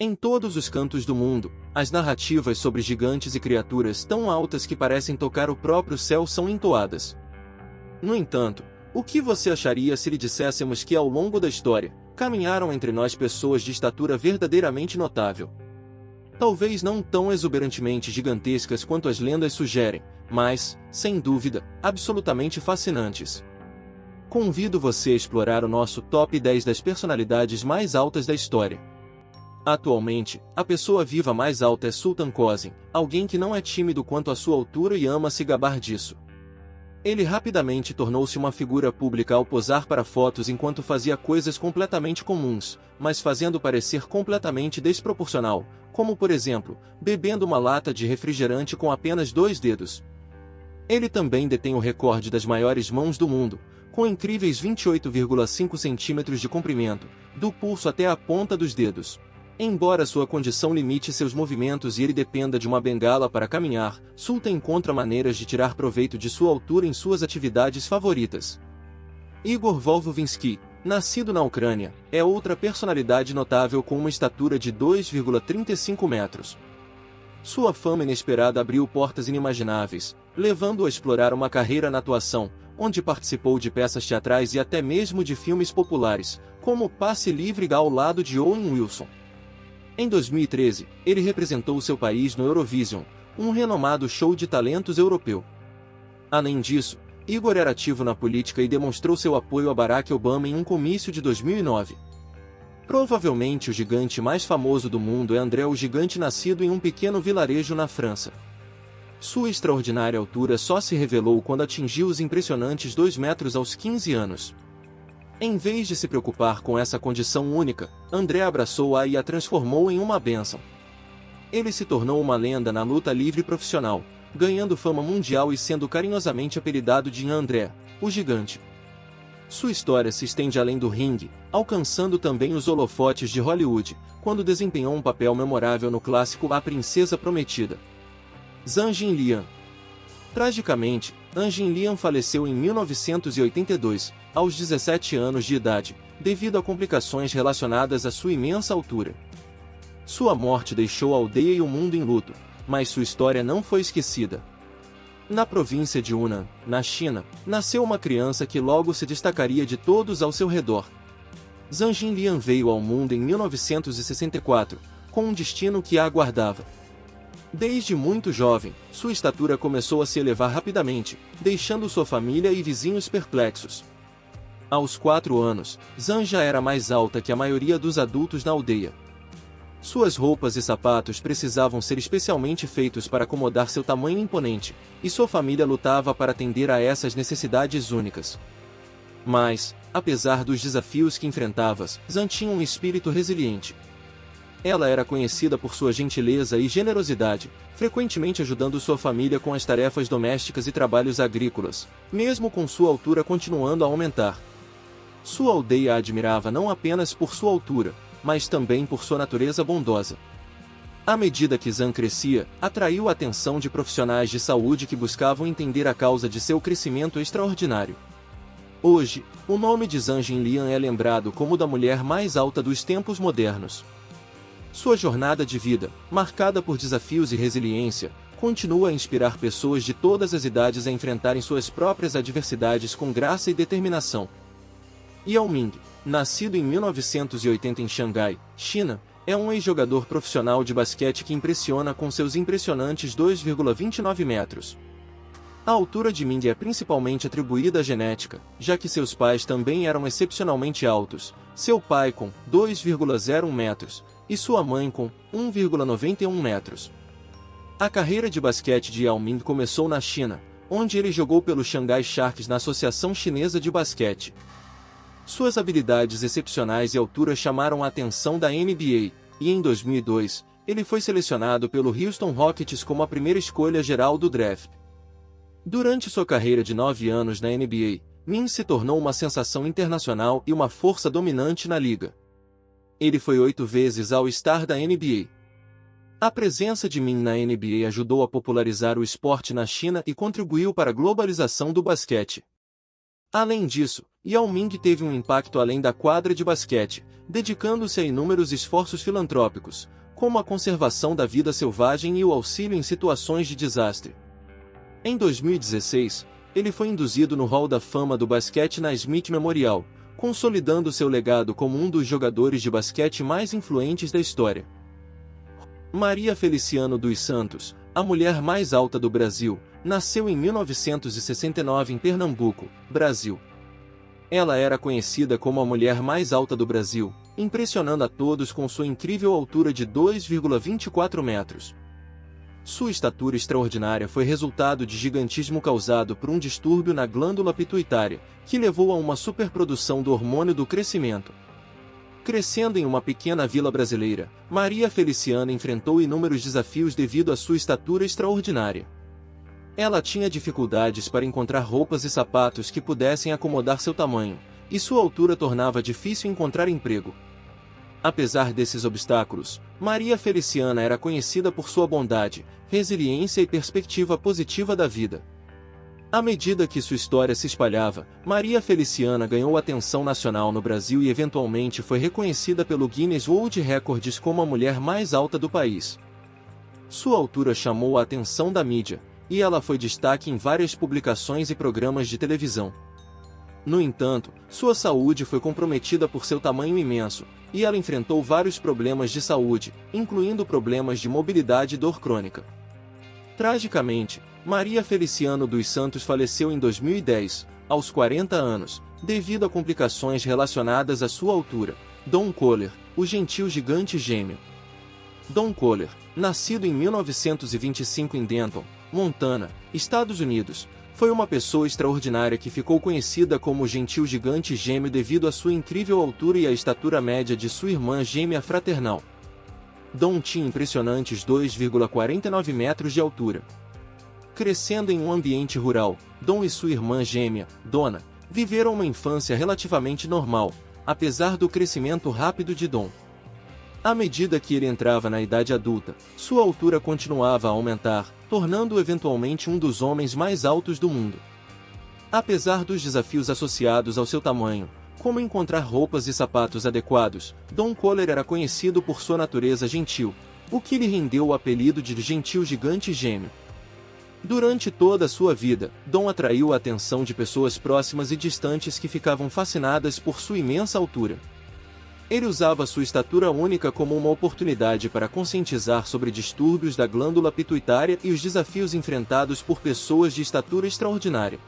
Em todos os cantos do mundo, as narrativas sobre gigantes e criaturas tão altas que parecem tocar o próprio céu são entoadas. No entanto, o que você acharia se lhe disséssemos que ao longo da história, caminharam entre nós pessoas de estatura verdadeiramente notável? Talvez não tão exuberantemente gigantescas quanto as lendas sugerem, mas, sem dúvida, absolutamente fascinantes. Convido você a explorar o nosso top 10 das personalidades mais altas da história. Atualmente, a pessoa viva mais alta é Sultan Qasim, alguém que não é tímido quanto à sua altura e ama se gabar disso. Ele rapidamente tornou-se uma figura pública ao posar para fotos enquanto fazia coisas completamente comuns, mas fazendo parecer completamente desproporcional, como por exemplo, bebendo uma lata de refrigerante com apenas 2 dedos. Ele também detém o recorde das maiores mãos do mundo, com incríveis 28,5 centímetros de comprimento, do pulso até a ponta dos dedos. Embora sua condição limite seus movimentos e ele dependa de uma bengala para caminhar, Sultan encontra maneiras de tirar proveito de sua altura em suas atividades favoritas. Igor Volvovinsky, nascido na Ucrânia, é outra personalidade notável com uma estatura de 2,35 metros. Sua fama inesperada abriu portas inimagináveis, levando-o a explorar uma carreira na atuação, onde participou de peças teatrais e até mesmo de filmes populares, como Passe Livre ao lado de Owen Wilson. Em 2013, ele representou seu país no Eurovision, um renomado show de talentos europeu. Além disso, Igor era ativo na política e demonstrou seu apoio a Barack Obama em um comício de 2009. Provavelmente o gigante mais famoso do mundo é André o Gigante, nascido em um pequeno vilarejo na França. Sua extraordinária altura só se revelou quando atingiu os impressionantes 2 metros aos 15 anos. Em vez de se preocupar com essa condição única, André abraçou-a e a transformou em uma bênção. Ele se tornou uma lenda na luta livre profissional, ganhando fama mundial e sendo carinhosamente apelidado de André, o Gigante. Sua história se estende além do ringue, alcançando também os holofotes de Hollywood, quando desempenhou um papel memorável no clássico A Princesa Prometida. Zhang Jinliang. Tragicamente, Zhang Jinliang faleceu em 1982, aos 17 anos de idade, devido a complicações relacionadas à sua imensa altura. Sua morte deixou a aldeia e o mundo em luto, mas sua história não foi esquecida. Na província de Hunan, na China, nasceu uma criança que logo se destacaria de todos ao seu redor. Zhang Jinliang veio ao mundo em 1964, com um destino que a aguardava. Desde muito jovem, sua estatura começou a se elevar rapidamente, deixando sua família e vizinhos perplexos. Aos 4 anos, Zhang já era mais alta que a maioria dos adultos na aldeia. Suas roupas e sapatos precisavam ser especialmente feitos para acomodar seu tamanho imponente, e sua família lutava para atender a essas necessidades únicas. Mas, apesar dos desafios que enfrentava, Zhang tinha um espírito resiliente. Ela era conhecida por sua gentileza e generosidade, frequentemente ajudando sua família com as tarefas domésticas e trabalhos agrícolas, mesmo com sua altura continuando a aumentar. Sua aldeia a admirava não apenas por sua altura, mas também por sua natureza bondosa. À medida que Zhang crescia, atraiu a atenção de profissionais de saúde que buscavam entender a causa de seu crescimento extraordinário. Hoje, o nome de Zhang Jinliang é lembrado como da mulher mais alta dos tempos modernos. Sua jornada de vida, marcada por desafios e resiliência, continua a inspirar pessoas de todas as idades a enfrentarem suas próprias adversidades com graça e determinação. Yao Ming, nascido em 1980 em Xangai, China, é um ex-jogador profissional de basquete que impressiona com seus impressionantes 2,29 metros. A altura de Ming é principalmente atribuída à genética, já que seus pais também eram excepcionalmente altos, seu pai com 2,01 metros, e sua mãe com 1,91 metros. A carreira de basquete de Yao Ming começou na China, onde ele jogou pelo Shanghai Sharks na Associação Chinesa de Basquete. Suas habilidades excepcionais e altura chamaram a atenção da NBA, e em 2002, ele foi selecionado pelo Houston Rockets como a primeira escolha geral do draft. Durante sua carreira de 9 anos na NBA, Min se tornou uma sensação internacional e uma força dominante na liga. Ele foi 8 vezes All-Star da NBA. A presença de Min na NBA ajudou a popularizar o esporte na China e contribuiu para a globalização do basquete. Além disso, Yao Ming teve um impacto além da quadra de basquete, dedicando-se a inúmeros esforços filantrópicos, como a conservação da vida selvagem e o auxílio em situações de desastre. Em 2016, ele foi induzido no Hall da Fama do basquete na Smith Memorial, consolidando seu legado como um dos jogadores de basquete mais influentes da história. Maria Feliciano dos Santos, a mulher mais alta do Brasil, nasceu em 1969 em Pernambuco, Brasil. Ela era conhecida como a mulher mais alta do Brasil, impressionando a todos com sua incrível altura de 2,24 metros. Sua estatura extraordinária foi resultado de gigantismo causado por um distúrbio na glândula pituitária, que levou a uma superprodução do hormônio do crescimento. Crescendo em uma pequena vila brasileira, Maria Feliciana enfrentou inúmeros desafios devido à sua estatura extraordinária. Ela tinha dificuldades para encontrar roupas e sapatos que pudessem acomodar seu tamanho, e sua altura tornava difícil encontrar emprego. Apesar desses obstáculos, Maria Feliciana era conhecida por sua bondade, resiliência e perspectiva positiva da vida. À medida que sua história se espalhava, Maria Feliciana ganhou atenção nacional no Brasil e eventualmente foi reconhecida pelo Guinness World Records como a mulher mais alta do país. Sua altura chamou a atenção da mídia, e ela foi destaque em várias publicações e programas de televisão. No entanto, sua saúde foi comprometida por seu tamanho imenso, e ela enfrentou vários problemas de saúde, incluindo problemas de mobilidade e dor crônica. Tragicamente, Maria Feliciano dos Santos faleceu em 2010, aos 40 anos, devido a complicações relacionadas à sua altura. Don Kohler, o gentil gigante gêmeo. Don Kohler, nascido em 1925 em Denton, Montana, Estados Unidos, foi uma pessoa extraordinária que ficou conhecida como o gentil gigante gêmeo devido à sua incrível altura e à estatura média de sua irmã gêmea fraternal. Don tinha impressionantes 2,49 metros de altura. Crescendo em um ambiente rural, Don e sua irmã gêmea, Donna, viveram uma infância relativamente normal, apesar do crescimento rápido de Don. À medida que ele entrava na idade adulta, sua altura continuava a aumentar, tornando-o eventualmente um dos homens mais altos do mundo. Apesar dos desafios associados ao seu tamanho, como encontrar roupas e sapatos adequados, Don Kohler era conhecido por sua natureza gentil, o que lhe rendeu o apelido de gentil gigante gêmeo. Durante toda a sua vida, Don atraiu a atenção de pessoas próximas e distantes que ficavam fascinadas por sua imensa altura. Ele usava sua estatura única como uma oportunidade para conscientizar sobre distúrbios da glândula pituitária e os desafios enfrentados por pessoas de estatura extraordinária.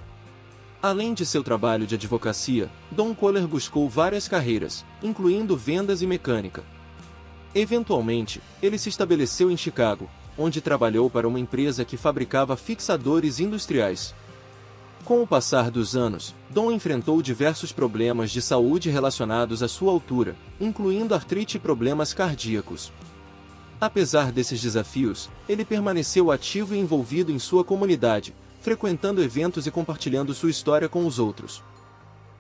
Além de seu trabalho de advocacia, Don Kohler buscou várias carreiras, incluindo vendas e mecânica. Eventualmente, ele se estabeleceu em Chicago, onde trabalhou para uma empresa que fabricava fixadores industriais. Com o passar dos anos, Don enfrentou diversos problemas de saúde relacionados à sua altura, incluindo artrite e problemas cardíacos. Apesar desses desafios, ele permaneceu ativo e envolvido em sua comunidade, frequentando eventos e compartilhando sua história com os outros.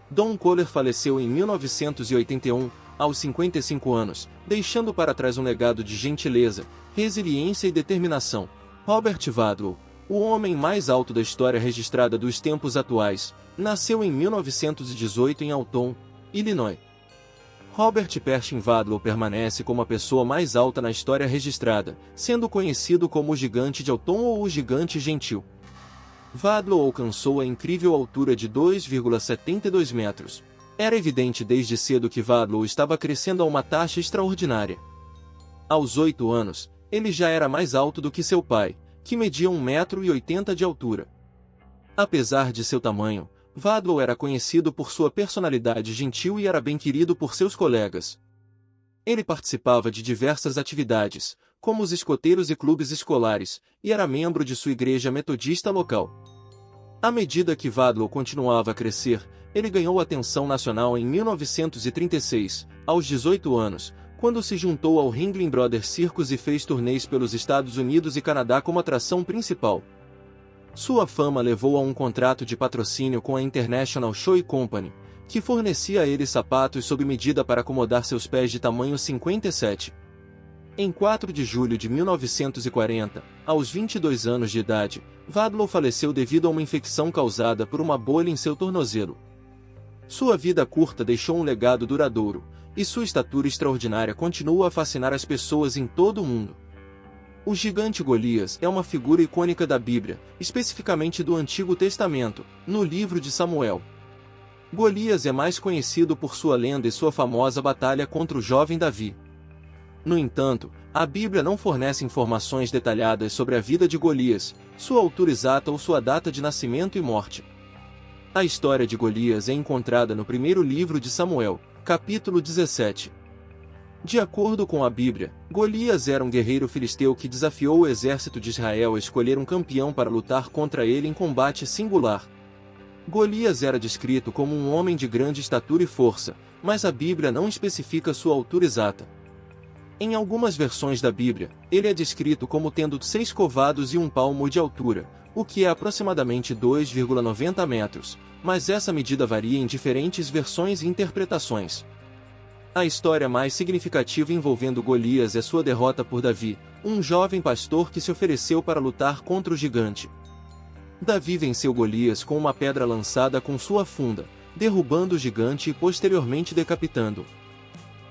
Don Kohler faleceu em 1981, aos 55 anos, deixando para trás um legado de gentileza, resiliência e determinação. Robert Wadlow, o homem mais alto da história registrada dos tempos atuais, nasceu em 1918 em Alton, Illinois. Robert Pershing Wadlow permanece como a pessoa mais alta na história registrada, sendo conhecido como o Gigante de Alton ou o Gigante Gentil. Wadlow alcançou a incrível altura de 2,72 metros. Era evidente desde cedo que Wadlow estava crescendo a uma taxa extraordinária. Aos 8 anos, ele já era mais alto do que seu pai, que media 1,80 m de altura. Apesar de seu tamanho, Wadlow era conhecido por sua personalidade gentil e era bem querido por seus colegas. Ele participava de diversas atividades, como os escoteiros e clubes escolares, e era membro de sua igreja metodista local. À medida que Wadlow continuava a crescer, ele ganhou atenção nacional em 1936, aos 18 anos, quando se juntou ao Ringling Brothers Circus e fez turnês pelos Estados Unidos e Canadá como atração principal. Sua fama levou a um contrato de patrocínio com a International Shoe Company, que fornecia a ele sapatos sob medida para acomodar seus pés de tamanho 57. Em 4 de julho de 1940, aos 22 anos de idade, Wadlow faleceu devido a uma infecção causada por uma bolha em seu tornozelo. Sua vida curta deixou um legado duradouro, e sua estatura extraordinária continua a fascinar as pessoas em todo o mundo. O gigante Golias é uma figura icônica da Bíblia, especificamente do Antigo Testamento, no livro de Samuel. Golias é mais conhecido por sua lenda e sua famosa batalha contra o jovem Davi. No entanto, a Bíblia não fornece informações detalhadas sobre a vida de Golias, sua altura exata ou sua data de nascimento e morte. A história de Golias é encontrada no primeiro livro de Samuel, capítulo 17. De acordo com a Bíblia, Golias era um guerreiro filisteu que desafiou o exército de Israel a escolher um campeão para lutar contra ele em combate singular. Golias era descrito como um homem de grande estatura e força, mas a Bíblia não especifica sua altura exata. Em algumas versões da Bíblia, ele é descrito como tendo 6 covados e 1 palmo de altura, o que é aproximadamente 2,90 metros, mas essa medida varia em diferentes versões e interpretações. A história mais significativa envolvendo Golias é sua derrota por Davi, um jovem pastor que se ofereceu para lutar contra o gigante. Davi venceu Golias com uma pedra lançada com sua funda, derrubando o gigante e posteriormente decapitando-o.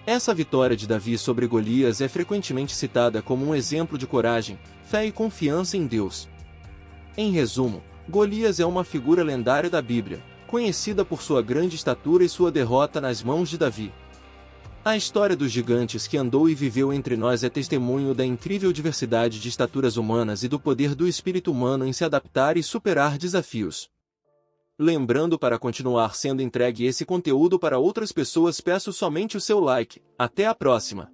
Essa vitória de Davi sobre Golias é frequentemente citada como um exemplo de coragem, fé e confiança em Deus. Em resumo, Golias é uma figura lendária da Bíblia, conhecida por sua grande estatura e sua derrota nas mãos de Davi. A história dos gigantes que andou e viveu entre nós é testemunho da incrível diversidade de estaturas humanas e do poder do espírito humano em se adaptar e superar desafios. Lembrando, para continuar sendo entregue esse conteúdo para outras pessoas, peço somente o seu like. Até a próxima!